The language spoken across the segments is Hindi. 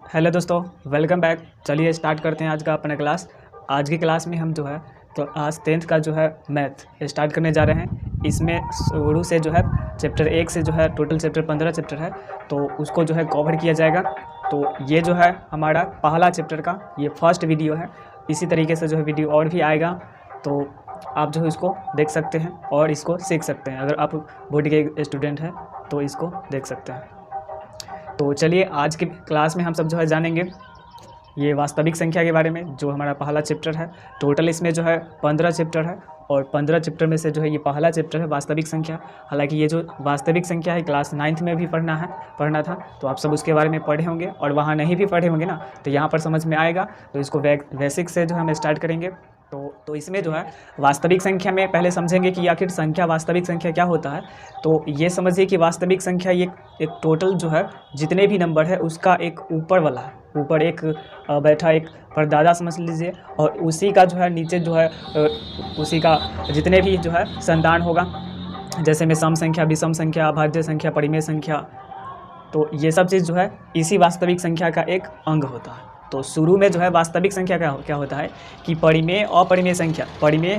हेलो दोस्तों, वेलकम बैक। चलिए स्टार्ट करते हैं आज का अपना क्लास। आज की क्लास में हम जो है क्लास 10th का जो है मैथ स्टार्ट करने जा रहे हैं। इसमें शुरू से जो है चैप्टर 1 से जो है टोटल चैप्टर 15 चैप्टर है, तो उसको जो है कवर किया जाएगा। तो ये जो है हमारा पहला चैप्टर का ये फर्स्ट वीडियो है। इसी तरीके से जो है वीडियो और भी आएगा, तो आप जो है इसको देख सकते हैं और इसको सीख सकते हैं। अगर आप बोर्ड के स्टूडेंट हैं तो इसको देख सकते हैं। तो चलिए आज के क्लास में हम सब जो है जानेंगे ये वास्तविक संख्या के बारे में, जो हमारा पहला चैप्टर है। टोटल इसमें जो है 15 चैप्टर है और 15 चैप्टर में से जो है ये पहला चैप्टर है वास्तविक संख्या। हालांकि ये जो वास्तविक संख्या है क्लास 9th में भी पढ़ना था, तो आप सब उसके बारे में पढ़े होंगे, और वहाँ नहीं भी पढ़े होंगे ना तो यहाँ पर समझ में आएगा। तो इसको बेसिक से जो हम स्टार्ट करेंगे। तो इसमें जो है वास्तविक संख्या में पहले समझेंगे कि आखिर संख्या वास्तविक संख्या क्या होता है। तो ये समझिए कि वास्तविक संख्या ये एक टोटल जो है जितने भी नंबर है उसका एक ऊपर वाला है, ऊपर एक बैठा एक परदादा समझ लीजिए, और उसी का जो है नीचे जो है उसी का जितने भी जो है संतान होगा, जैसे में सम संख्या, विषम संख्या, अभाज्य संख्या, परिमेय संख्या। तो ये सब चीज़ जो है इसी वास्तविक संख्या का एक अंग होता है। तो शुरू में जो है वास्तविक संख्या क्या होता है कि परिमेय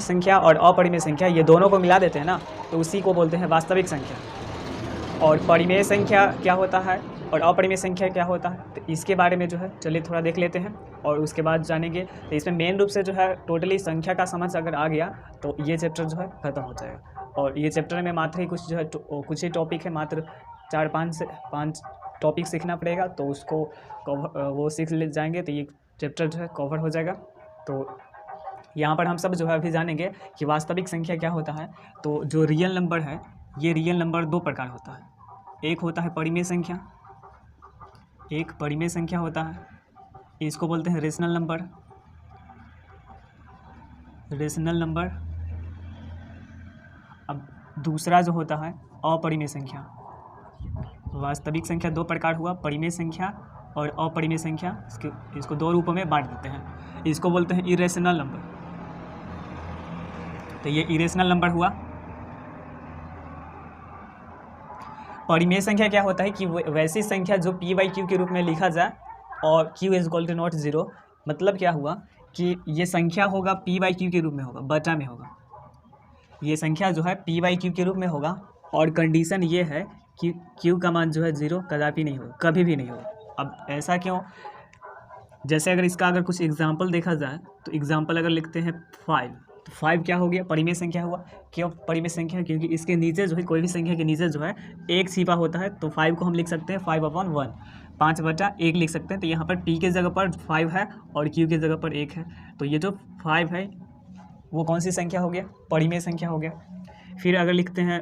संख्या और अपरिमेय संख्या ये दोनों को मिला देते हैं ना, तो उसी को बोलते हैं वास्तविक संख्या। और परिमेय संख्या क्या होता है और अपरिमेय संख्या क्या होता है, तो इसके बारे में जो है चलिए थोड़ा देख लेते हैं और उसके बाद जानेंगे। तो इसमें मेन रूप से जो है टोटली संख्या का समझ अगर आ गया तो ये चैप्टर जो है ख़त्म हो जाएगा। और ये चैप्टर में मात्र ही कुछ जो है कुछ ही टॉपिक है, मात्र 4-5 टॉपिक सीखना पड़ेगा, तो उसको वो सीख ले जाएंगे तो ये चैप्टर जो है कवर हो जाएगा। तो यहाँ पर हम सब जो है अभी जानेंगे कि वास्तविक संख्या क्या होता है। तो जो रियल नंबर है, ये रियल नंबर दो प्रकार होता है। एक होता है परिमेय संख्या, एक परिमेय संख्या होता है, इसको बोलते हैं रेशनल नंबर। अब दूसरा जो होता है अपरिमेय संख्या। वास्तविक संख्या दो प्रकार हुआ, परिमेय संख्या और अपरिमेय संख्या। इसको दो रूपों में बांट देते हैं। इसको बोलते हैं इरेशनल नंबर। तो ये इरेशनल नंबर हुआ। परिमेय संख्या क्या होता है कि वैसी संख्या जो p/q के रूप में लिखा जाए और q = नॉट 0। मतलब क्या हुआ कि ये संख्या होगा p/q के रूप में होगा, बटा में होगा। ये संख्या जो है p/q के रूप में होगा, और कंडीशन ये है कि q का मान जो है 0 कदापि नहीं होगा, कभी भी नहीं होगा। अब ऐसा क्यों? जैसे अगर इसका अगर कुछ एग्जाम्पल देखा जाए तो एग्जाम्पल अगर लिखते हैं 5, तो 5 क्या हो गया? परिमेय संख्या हुआ। क्यों परिमेय संख्या? क्योंकि इसके नीचे जो है कोई भी संख्या के नीचे जो है एक छिपा होता है। तो 5 को हम लिख सकते हैं 5/1, 5/1 लिख सकते हैं। तो यहाँ पर p के जगह पर 5 है और q के जगह पर 1 है। तो ये जो 5 है वो कौन सी संख्या हो गया? परिमेय संख्या हो गया। फिर अगर लिखते हैं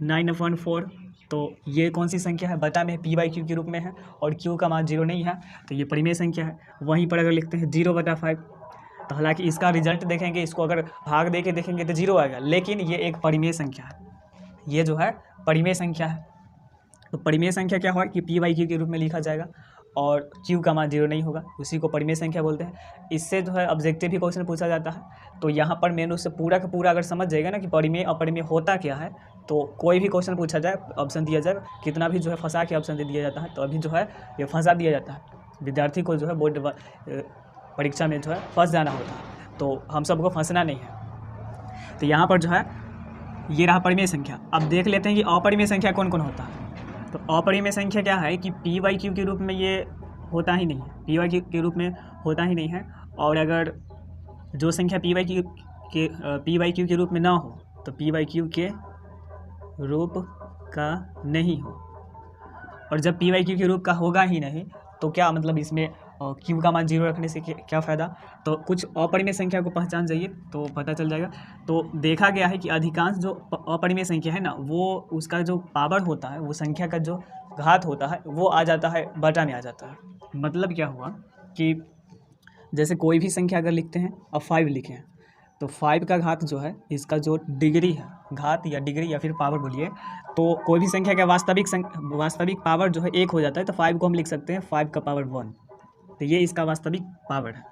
9/4, तो ये कौन सी संख्या है? बटा में p/q के रूप में है और q का मान 0 नहीं है, तो ये परिमेय संख्या है। वहीं पर अगर लिखते हैं 0/5, तो हालांकि इसका रिजल्ट देखेंगे, इसको अगर भाग दे के देखेंगे तो 0 आएगा, लेकिन ये एक परिमेय संख्या है। ये जो है परिमेय संख्या है। तो परिमेय संख्या क्या हुआ कि p/q के रूप में लिखा जाएगा और q का मान 0 नहीं होगा, उसी को परिमेय संख्या बोलते हैं। इससे जो है ऑब्जेक्टिव भी क्वेश्चन पूछा जाता है। तो यहाँ पर मेन उससे पूरा का पूरा अगर समझ जाएगा ना कि परिमेय अपरिमेय होता क्या है, तो कोई भी क्वेश्चन पूछा जाए, ऑप्शन दिया जाए, कितना भी जो है फंसा के ऑप्शन दे दिया जाता है, तो अभी जो है ये फंसा दिया जाता है। विद्यार्थी को जो है बोर्ड परीक्षा में जो है फंस जाना होता है, तो हम सबको फंसना नहीं है। तो यहाँ पर जो है ये रहा परिमेय संख्या। अब देख लेते हैं कि अपरिमेय संख्या कौन कौन होता है। तो अपरिमेय संख्या क्या है कि p/q के रूप में ये होता ही नहीं है, p/q के रूप में होता ही नहीं है। और अगर जो संख्या p/q के रूप में ना हो, तो p/q के रूप का नहीं हो, और जब p/q के रूप का होगा ही नहीं तो क्या मतलब इसमें q का मान 0 रखने से क्या फ़ायदा? तो कुछ अपरिमेय संख्या को पहचान जाइए तो पता चल जाएगा। तो देखा गया है कि अधिकांश जो अपरिमेय संख्या है ना, वो उसका जो पावर होता है, वो संख्या का जो घात होता है वो आ जाता है बटा में आ जाता है। मतलब क्या हुआ कि जैसे कोई भी संख्या अगर लिखते हैं, अब 5 लिखें, तो 5 का घात जो है, इसका जो डिग्री है, घात या डिग्री या फिर पावर बोलिए, तो कोई भी संख्या का वास्तविक पावर जो है 1 हो जाता है। तो 5 को हम लिख सकते हैं 5 का पावर 1, तो ये इसका वास्तविक पावर है।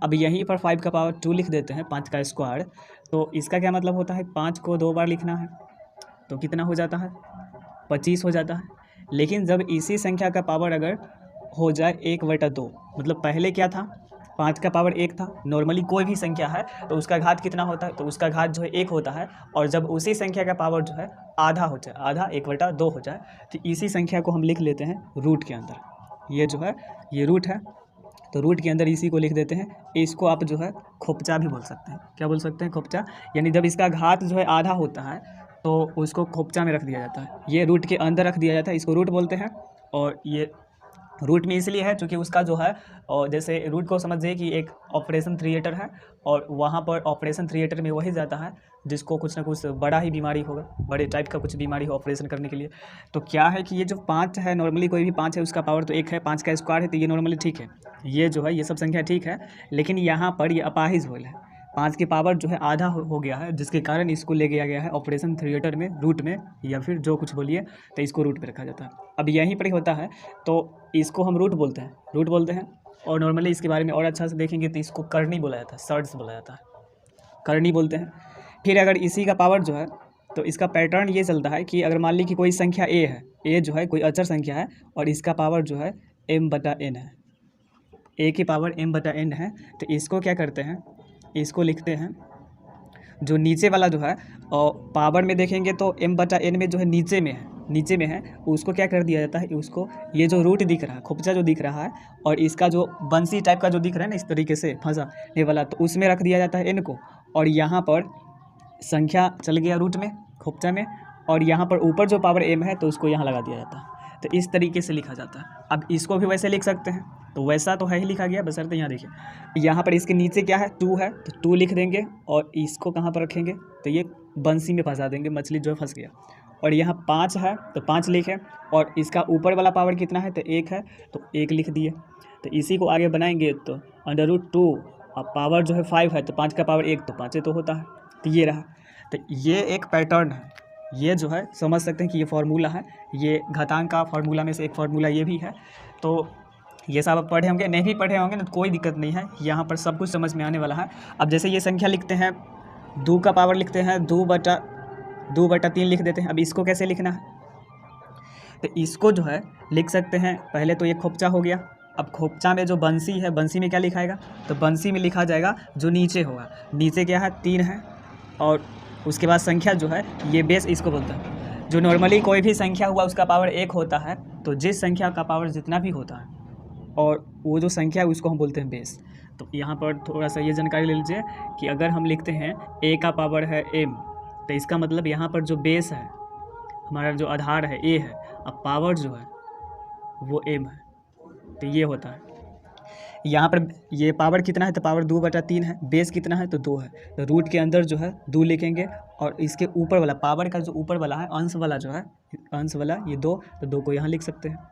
अब यहीं पर 5 का पावर 2 लिख देते हैं, 5 का स्क्वायर। तो इसका क्या मतलब होता है? 5 को 2 बार लिखना है, तो कितना हो जाता है? 25 हो जाता है। लेकिन जब इसी संख्या का पावर अगर हो जाए 1/2। मतलब पहले क्या था, 5 का पावर 1 था। नॉर्मली कोई भी संख्या है तो उसका घात कितना होता है, तो उसका घात जो है 1 होता है। और जब उसी संख्या का पावर जो है आधा हो जाए, आधा 1/2 हो जाए, तो इसी संख्या को हम लिख लेते हैं रूट के अंदर। ये जो है ये रूट है, तो रूट के अंदर इसी को लिख देते हैं। इसको आप जो है खोपचा भी बोल सकते हैं। क्या बोल सकते हैं? खोपचा। यानी जब इसका घात जो है आधा होता है तो उसको खोपचा में रख दिया जाता है। ये रूट के अंदर रख दिया जाता है, इसको रूट बोलते हैं। और ये रूट में इसलिए है क्योंकि उसका जो है, और जैसे रूट को समझिए कि एक ऑपरेशन थिएटर है, और वहाँ पर ऑपरेशन थिएटर में वही जाता है जिसको कुछ ना कुछ बड़ा ही बीमारी होगा, बड़े टाइप का कुछ बीमारी हो ऑपरेशन करने के लिए। तो क्या है कि ये जो 5 है, नॉर्मली कोई भी 5 है उसका पावर तो 1 है, 5 का स्क्वायर है, तो ये नॉर्मली ठीक है। ये जो है ये सब संख्या ठीक है, लेकिन यहाँ पर ये अपाहिज होल है। 5 की पावर जो है आधा हो गया है, जिसके कारण इसको ले गया गया है ऑपरेशन थिएटर में, रूट में, या फिर जो कुछ बोलिए, तो इसको रूट पे रखा जाता है। अब यहीं पर ही होता है तो इसको हम रूट बोलते हैं, रूट बोलते हैं। और नॉर्मली इसके बारे में और अच्छा से देखेंगे तो इसको करनी बोला जाता है, सर्ड्स बोला जाता है, करनी बोलते हैं। फिर अगर इसी का पावर जो है, तो इसका पैटर्न ये चलता है कि अगर मान ली कि कोई संख्या ए है, ए जो है कोई अचर संख्या है, और इसका पावर जो है m/n है, ए की पावर m/n है, तो इसको क्या करते हैं, इसको लिखते हैं जो नीचे वाला जो है, और पावर में देखेंगे तो m/n में जो है नीचे में है, उसको क्या कर दिया जाता है, उसको ये जो रूट दिख रहा है, खोपचा जो दिख रहा है, और इसका जो बंसी टाइप का जो दिख रहा है ना, इस तरीके से फंसा वाला, तो उसमें रख दिया जाता है n को। और यहाँ पर संख्या चल गया रूट में, खोपचा में, और यहाँ पर ऊपर जो पावर m है तो उसको यहाँ लगा दिया जाता है। तो इस तरीके से लिखा जाता है। अब इसको भी वैसे लिख सकते हैं, तो वैसा तो है ही लिखा गया, बशर्ते यहाँ देखिए, यहाँ पर इसके नीचे क्या है, 2 है, तो 2 लिख देंगे, और इसको कहाँ पर रखेंगे, तो ये बंसी में फंसा देंगे, मछली जो है फंस गया। और यहाँ 5 है तो 5 लिखे, और इसका ऊपर वाला पावर कितना है, तो 1 है, तो 1 लिख दिए। तो इसी को आगे बनाएंगे तो √2, अब पावर जो है 5 है, तो 5 का पावर 1, तो 5 तो होता है। तो ये रहा। तो ये एक पैटर्न है, ये जो है समझ सकते हैं कि ये फार्मूला है, ये घातांक का फार्मूला में से एक फार्मूला ये भी है। तो ये सब आप पढ़े होंगे, नहीं भी पढ़े होंगे ना तो कोई दिक्कत नहीं है, यहाँ पर सब कुछ समझ में आने वाला है। अब जैसे ये संख्या लिखते हैं, 2 का पावर लिखते हैं, 2/3 लिख देते हैं। अब इसको कैसे लिखना है, तो इसको जो है लिख सकते हैं, पहले तो ये खोपचा हो गया। अब खोपचा में जो बंसी है, बंसी में क्या लिखाएगा, तो बंसी में लिखा जाएगा जो नीचे होगा। नीचे क्या है, 3 है, और उसके बाद संख्या जो है ये बेस इसको बोलता है। जो नॉर्मली कोई भी संख्या हुआ उसका पावर 1 होता है, तो जिस संख्या का पावर जितना भी होता है और वो जो संख्या है उसको हम बोलते हैं बेस। तो यहाँ पर थोड़ा सा ये जानकारी ले लीजिए कि अगर हम लिखते हैं a का पावर है m, तो इसका मतलब यहाँ पर जो बेस है, हमारा जो आधार है a है, अब पावर जो है वो m है, तो ये होता है। यहाँ पर ये पावर कितना है, तो पावर 2/3 है, बेस कितना है, तो 2 है, तो रूट के अंदर जो है 2 लिखेंगे, और इसके ऊपर वाला पावर का जो ऊपर वाला है, अंश वाला जो है, अंश वाला ये 2, तो 2 को यहाँ लिख सकते हैं।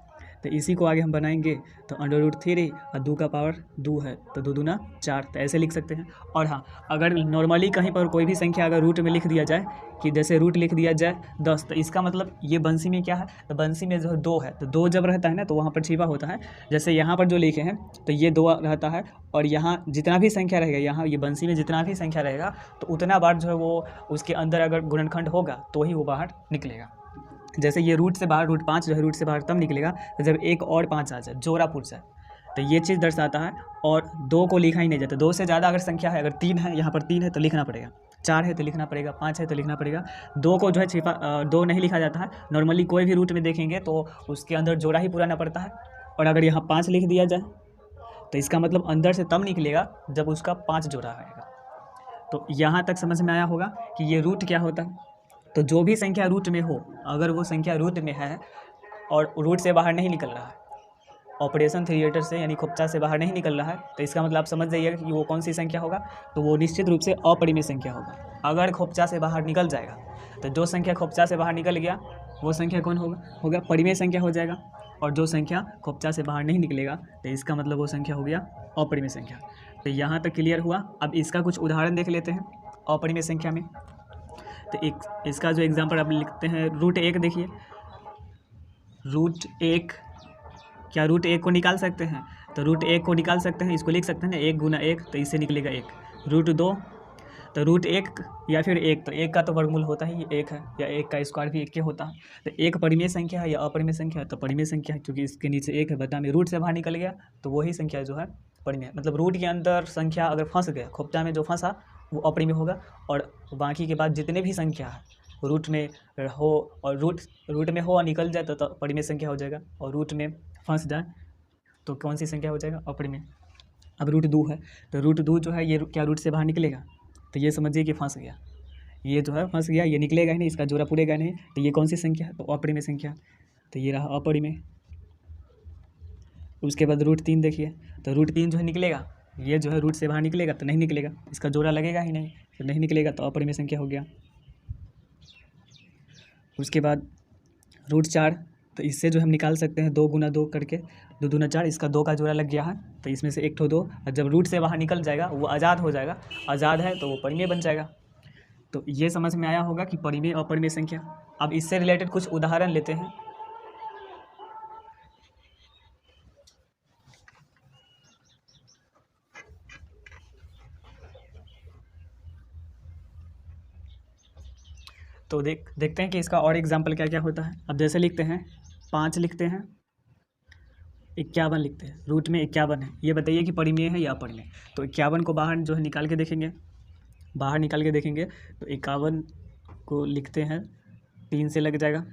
तो इसी को आगे हम बनाएंगे तो √3, और 2 का पावर 2 है, तो 2 दूना 4, तो ऐसे लिख सकते हैं। और हाँ, अगर नॉर्मली कहीं पर कोई भी संख्या अगर रूट में लिख दिया जाए, कि जैसे रूट लिख दिया जाए 10, तो इसका मतलब ये बंसी में क्या है, तो बंसी में जो है 2 है, तो 2 जब रहता है ना तो वहाँ पर छिपा होता है। जैसे यहाँ पर जो लिखे हैं तो ये 2 रहता है, और यहाँ जितना भी संख्या रहेगा, यहाँ ये बंसी में जितना भी संख्या रहेगा, तो उतना बार जो है वो उसके अंदर अगर गुणनखंड होगा तो ही वो बाहर निकलेगा। जैसे ये रूट से बाहर, √5 जो है रूट से बाहर तब निकलेगा तो जब 1 और 5 आ जाए, जोड़ा पूछ जाए, तो ये चीज़ दर्शाता है। और 2 को लिखा ही नहीं जाता, 2 से ज़्यादा अगर संख्या है, अगर 3 है, यहाँ पर 3 है तो लिखना पड़ेगा, 4 है तो लिखना पड़ेगा, 5 है तो लिखना पड़ेगा। 2 को जो है छिपा 2 नहीं लिखा जाता है। नॉर्मली कोई भी रूट में देखेंगे तो उसके अंदर जोड़ा ही पुराना पड़ता है। और अगर यहाँ 5 लिख दिया जाए तो इसका मतलब अंदर से तब निकलेगा जब उसका 5 जोड़ा आएगा। तो यहाँ तक समझ में आया होगा कि ये रूट क्या होता है। तो जो भी संख्या रूट में हो, अगर वो संख्या रूट में है और रूट से बाहर नहीं निकल रहा है, ऑपरेशन थिएटर से यानी खोपचा से बाहर नहीं निकल रहा है, तो इसका मतलब आप समझ जाइएगा कि वो कौन सी संख्या होगा, तो वो निश्चित रूप से अपरिमेय संख्या होगा। अगर खोपचा से बाहर निकल जाएगा तो जो संख्या खोपचा से बाहर निकल गया वो संख्या कौन होगा परिमेय संख्या हो जाएगा। और जो संख्या खोपचा से बाहर नहीं निकलेगा तो इसका मतलब वो संख्या हो गया अपरिमेय संख्या। तो यहाँ तक क्लियर हुआ। अब इसका कुछ उदाहरण देख लेते हैं अपरिमेय संख्या में। तो इसका जो एग्जाम्पल आप लिखते हैं, √1 देखिए, √1, क्या √1 को निकाल सकते हैं? तो √1 को निकाल सकते हैं, इसको लिख सकते हैं ना, 1 × 1, तो इससे निकलेगा 1। √2, तो रूट 1 या फिर 1, तो 1 का तो वर्गमूल होता ही 1 है, या 1 का स्क्वायर भी 1 के होता है। तो 1 परिमेय संख्या है या अपरिमेय संख्या है, तो परिमेय संख्या है, क्योंकि इसके नीचे 1 है, बटा में रूट से बाहर निकल गया तो वही संख्या जो है परिमेय। मतलब रूट के अंदर संख्या अगर फंस गया, खोपचा में जो फंसा वो अपरिमेय होगा, और बाकी के बाद जितने भी संख्या है रूट में हो और रूट में हो और निकल जाए तो परिमेय संख्या हो जाएगा, और रूट में फंस जाए तो कौन सी संख्या हो जाएगा, अपरिमेय। अब रूट 2 है, तो रूट 2 जो है ये क्या रूट से बाहर निकलेगा, तो ये समझिए कि फंस गया, ये जो है फंस गया, ये निकलेगा ही नहीं, इसका जोड़ा पूरेगा नहीं, तो ये कौन सी संख्या है, तो अपरिमेय संख्या, तो ये रहा अपरिमेय। उसके बाद रूट 3 देखिए, तो रूट 3 जो है निकलेगा, ये जो है रूट से बाहर निकलेगा तो नहीं निकलेगा, इसका जोड़ा लगेगा ही नहीं, तो नहीं निकलेगा, तो अपरिमेय संख्या हो गया। उसके बाद रूट 4, तो इससे जो हम निकाल सकते हैं 2 गुना 2 करके, 2 दूना 4, इसका 2 का जोड़ा लग गया है, तो इसमें से 1 ठो 2, और जब रूट से बाहर निकल जाएगा वो आज़ाद हो जाएगा, आज़ाद है तो वो परिमेय बन जाएगा। तो ये समझ में आया होगा कि परिमेय और अपरिमेय संख्या। अब इससे रिलेटेड कुछ उदाहरण लेते हैं। तो देखते हैं कि इसका और एग्जाम्पल क्या क्या होता है। अब जैसे लिखते हैं 5 लिखते हैं, 51 लिखते हैं, रूट में 51 है, ये बताइए कि परिमेय है या अपरिमेय। तो 51 को बाहर जो है निकाल के देखेंगे, बाहर निकाल के देखेंगे तो 51 को लिखते हैं, 3 से लग जाएगा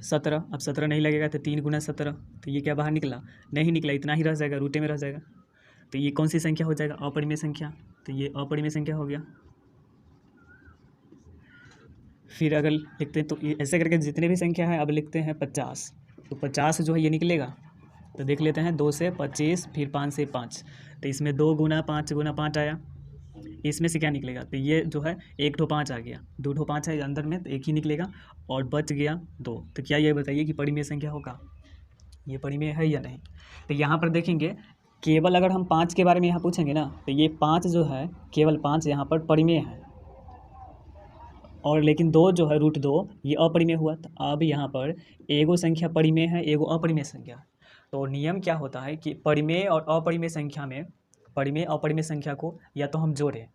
17। अब 17 नहीं लगेगा तो 3 गुना 17, तो ये क्या बाहर निकला, नहीं निकला, इतना ही रह जाएगा, रूटे में रह जाएगा। तो ये कौन सी संख्या हो जाएगा, अपरिमेय संख्या, तो ये अपरिमेय संख्या हो गया। फिर अगर लिखते हैं तो ये ऐसे करके जितने भी संख्या है, अब लिखते हैं 50, तो 50 जो है ये निकलेगा, तो देख लेते हैं 2 से 25, फिर 5 से 5, तो इसमें 2 गुना 5 आया, इसमें से क्या निकलेगा, तो ये जो है 1 ठो 5 आ गया, 2 ठो 5 है अंदर में, तो 1 ही निकलेगा, और बच गया 2। तो क्या ये बताइए कि परिमेय संख्या होगा, ये परिमेय है या नहीं। तो यहाँ पर देखेंगे केवल अगर हम 5 के बारे में यहाँ पूछेंगे ना, तो ये 5 जो है, केवल 5 यहाँ पर परिमेय है, और लेकिन 2 जो है रूट 2 ये अपरिमेय हुआ। तो अब यहाँ पर एगो संख्या परिमेय है, एगो अपरिमेय संख्या। तो नियम क्या होता है कि परिमेय और अपरिमेय संख्या में, परिमेय अपरिमेय संख्या को या तो हम जोड़ें,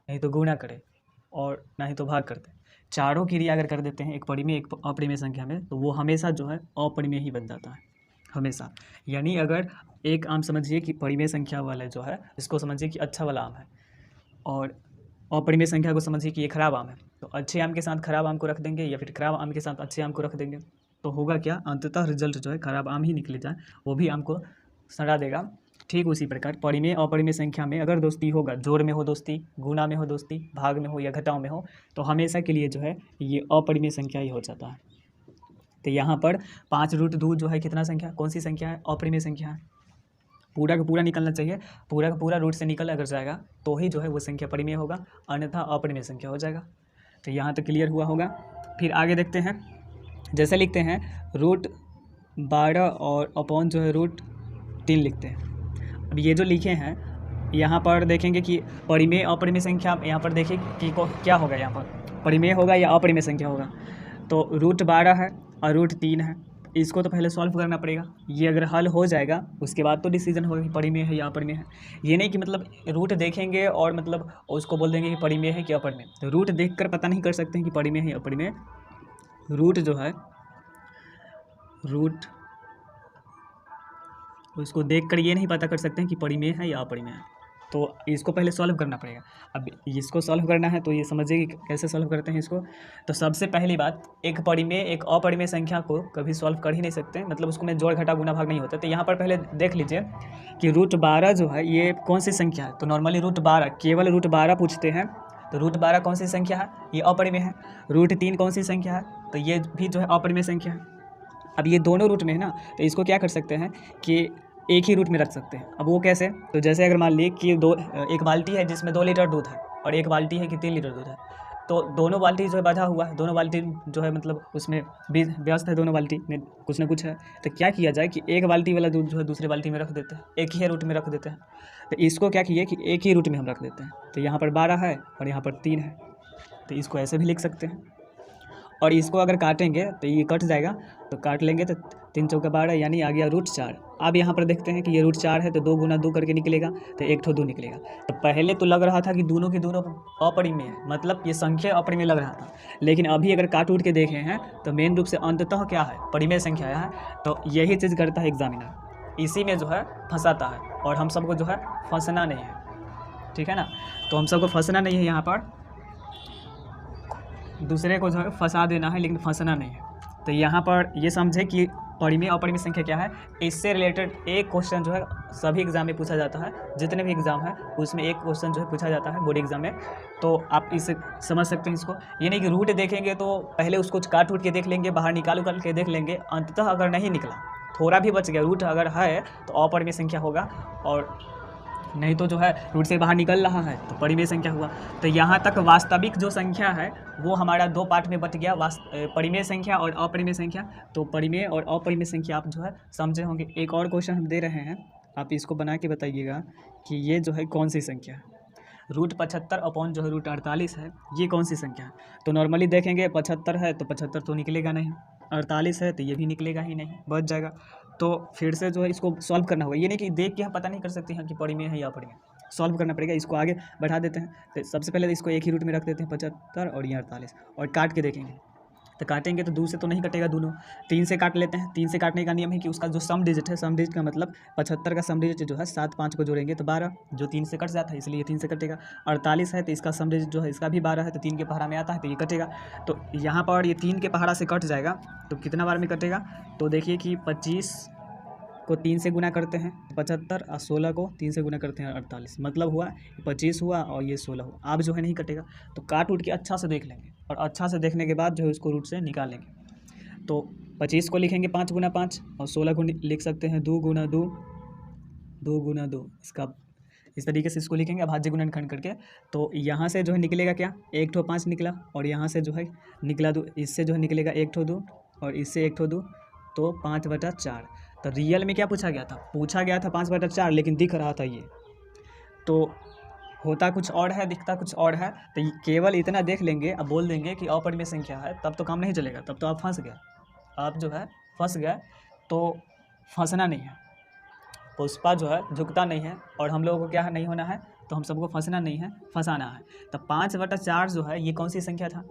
नहीं तो गुणा करें, और नहीं तो भाग करते। चारों क्रिया अगर कर देते हैं एक परिमेय एक अपरिमेय संख्या में, तो वो हमेशा जो है अपरिमेय ही बन जाता है, हमेशा। यानी अगर एक आम समझिए कि परिमेय संख्या वाला जो है, इसको समझिए कि अच्छा वाला आम है, और अपरिमेय संख्या को समझिए कि ये खराब आम है, तो अच्छे आम के साथ खराब आम को रख देंगे, या फिर खराब आम के साथ अच्छे आम को रख देंगे, तो होगा क्या, अंततः रिजल्ट जो है खराब आम ही निकले जाए, वो भी आम को सड़ा देगा। ठीक उसी प्रकार परिमेय अपरिमेय संख्या में अगर दोस्ती होगा, जोड़ में हो दोस्ती, गुणा में हो दोस्ती, भाग में हो या घटाव में हो, तो हमेशा के लिए जो है ये अपरिमेय संख्या ही हो जाता है। तो यहाँ पर 5 रूट 2 जो है कितना संख्या, कौन सी संख्या है, अपरिमेय संख्या है। पूरा का पूरा निकलना चाहिए, पूरा का पूरा रूट से निकल अगर जाएगा तो ही जो है वो संख्या परिमेय होगा, अन्यथा अपरिमेय संख्या हो जाएगा। तो यहाँ तक क्लियर हुआ होगा। फिर आगे देखते हैं, जैसे लिखते हैं रूट 12 और अपॉन जो है रूट 3 लिखते हैं। अब ये जो लिखे हैं यहाँ पर देखेंगे कि परिमेय अपरिमेय संख्या, यहाँ पर देखिए कि क्या होगा, यहाँ पर परिमेय होगा या अपरिमेय संख्या होगा। तो रूट 12 है और रूट 3 है, इसको तो पहले सॉल्व करना पड़ेगा। ये अगर हल हो जाएगा उसके बाद तो डिसीजन होगा कि परिमेय है या अपरिमेय है। ये नहीं कि मतलब रूट देखेंगे और मतलब उसको बोल देंगे कि परिमेय है कि अपरिमेय। तो रूट देखकर पता नहीं कर सकते हैं कि परिमेय है या अपरिमेय। रूट जो है, रूट उसको देखकर ये नहीं पता कर सकते हैं कि परिमेय है या अपरिमेय है, तो इसको पहले सॉल्व करना पड़ेगा। अब इसको सॉल्व करना है तो ये समझिए कि कैसे सॉल्व करते हैं इसको। तो सबसे पहली बात, एक परिमेय एक अपरिमेय संख्या को कभी सॉल्व कर ही नहीं सकते, मतलब उसको में जोड़ घटा गुना भाग नहीं होता। तो यहाँ पर पहले देख लीजिए कि रूट 12 जो है ये कौन सी संख्या है। तो नॉर्मली रूट 12, केवल रूट 12 पूछते हैं, तो रूट 12 कौन सी संख्या है, ये अपरिमेय है। रूट 3 कौन सी संख्या है, तो ये भी जो है अपरिमेय संख्या है। अब ये दोनों रूट में है ना, तो इसको क्या कर सकते हैं कि एक ही रूट में रख सकते हैं। अब वो कैसे, तो जैसे अगर मान ली कि एक बाल्टी है जिसमें 2 लीटर दूध है और एक बाल्टी है कि 3 लीटर दूध है, तो दोनों बाल्टी जो है बांधा हुआ है, दोनों बाल्टी जो है मतलब उसमें व्यस्त है, दोनों बाल्टी में कुछ ना कुछ है। तो क्या किया जाए कि एक बाल्टी वाला दूध जो है दूसरे बाल्टी में रख देते हैं, एक ही रूट में रख देते हैं। तो इसको क्या किए कि एक ही रूट में हम रख देते हैं। तो यहाँ पर 12 है और यहाँ पर 3 है, तो इसको ऐसे भी लिख सकते हैं। और इसको अगर काटेंगे तो ये कट जाएगा, तो काट लेंगे तो 3 चौका 12 यानी आ गया √4। अब यहाँ पर देखते हैं कि ये √4 है तो 2 गुना 2 करके निकलेगा तो 1 ठो 2 निकलेगा। तो पहले तो लग रहा था कि दोनों के दोनों अपरिमेय है, मतलब ये संख्या अपरिमेय लग रहा था, लेकिन अभी अगर काट उठ के देखे हैं तो मेन रूप से अंततः क्या है, परिमेय संख्या है। तो यही चीज़ करता है एग्जामिनर, इसी में जो है फंसाता है, और हम सबको जो है फंसना नहीं है, ठीक है ना। तो हम सबको फंसना नहीं है, यहाँ पर दूसरे को जो है फंसा देना है, लेकिन फंसना नहीं है। तो यहाँ पर ये समझे कि परिमेय अपरिमेय संख्या क्या है। इससे रिलेटेड एक क्वेश्चन जो है सभी एग्जाम में पूछा जाता है, जितने भी एग्जाम है उसमें एक क्वेश्चन जो है पूछा जाता है बोर्ड एग्जाम में। तो आप इसे समझ सकते हैं इसको, ये नहीं कि रूट देखेंगे तो पहले उसको काट उठ के देख लेंगे, बाहर निकाल के देख लेंगे, अंततः अगर नहीं निकला, थोड़ा भी बच गया, रूट अगर है तो अपरिमेय संख्या होगा, और नहीं तो जो है रूट से बाहर निकल रहा है तो परिमेय संख्या हुआ। तो यहाँ तक वास्तविक जो संख्या है वो हमारा 2 पार्ट में बट गया, परिमेय संख्या और अपरिमेय संख्या। तो परिमेय और अपरिमेय संख्या आप जो है समझे होंगे। एक और क्वेश्चन हम दे रहे हैं, आप इसको बना के बताइएगा कि ये जो है कौन सी संख्या है। √75 अपॉन जो है √48 है, ये कौन सी संख्या है। तो नॉर्मली देखेंगे 75 है तो 75 तो निकलेगा नहीं, 48 है तो ये भी निकलेगा ही नहीं, बच जाएगा। तो फिर से जो है इसको सॉल्व करना होगा, ये नहीं कि देख के हम पता नहीं कर सकते हैं कि परिमेय है या अपरिमेय, सॉल्व करना पड़ेगा। इसको आगे बढ़ा देते हैं, तो सबसे पहले इसको एक ही रूट में रख देते हैं 75 और ये 48, और काट के देखेंगे। तो काटेंगे तो 2 से तो नहीं कटेगा दोनों, 3 से काट लेते हैं। 3 से काटने का नियम है कि उसका जो सम डिजिट है, सम डिजिट का मतलब 75 का सम डिजिट जो है 7 5 को जोड़ेंगे तो 12, जो 3 से कट जाता है इसलिए 3 से कटेगा। 48 है तो इसका सम डिजिट जो है इसका भी 12 है, तो 3 के पहाड़ा में आता है तो ये कटेगा। तो यहाँ पर ये 3 के पहाड़ा से कट जाएगा, तो कितना बार में कटेगा, तो देखिए कि 25 को 3 से गुना करते हैं 75, और 16 को 3 से गुना करते हैं 48, मतलब हुआ 25 हुआ और ये 16 हुआ। अब जो है नहीं कटेगा, तो काट उठ के अच्छा से देख लेंगे, और अच्छा से देखने के बाद जो है उसको रूट से निकालेंगे। तो 25 को लिखेंगे 5 गुना 5, और 16 को लिख सकते हैं 2 गुना 2, 2 गुना 2, इसका इस तरीके से इसको लिखेंगे भाज्य गुणनखंड करके। तो यहाँ से जो है निकलेगा क्या, 1 ठो 5 निकला, और यहाँ से जो है निकला 2, इससे जो है निकलेगा 1 ठो 2, और इससे 1 ठो 2, तो 5/4। तो रियल में क्या पूछा गया था, पूछा गया था 5/4, लेकिन दिख रहा था ये, तो होता कुछ और है, दिखता कुछ और है। तो केवल इतना देख लेंगे, अब बोल देंगे कि अपरिमेय संख्या है, तब तो काम नहीं चलेगा, तब तो आप फंस गए, आप जो है फंस गए। तो फंसना नहीं है, पुष्पा जो है झुकता नहीं है, और हम लोगों को क्या है नहीं होना है, तो हम सबको फंसना नहीं है, फंसाना है। तो 5/4 जो है ये कौन सी संख्या था,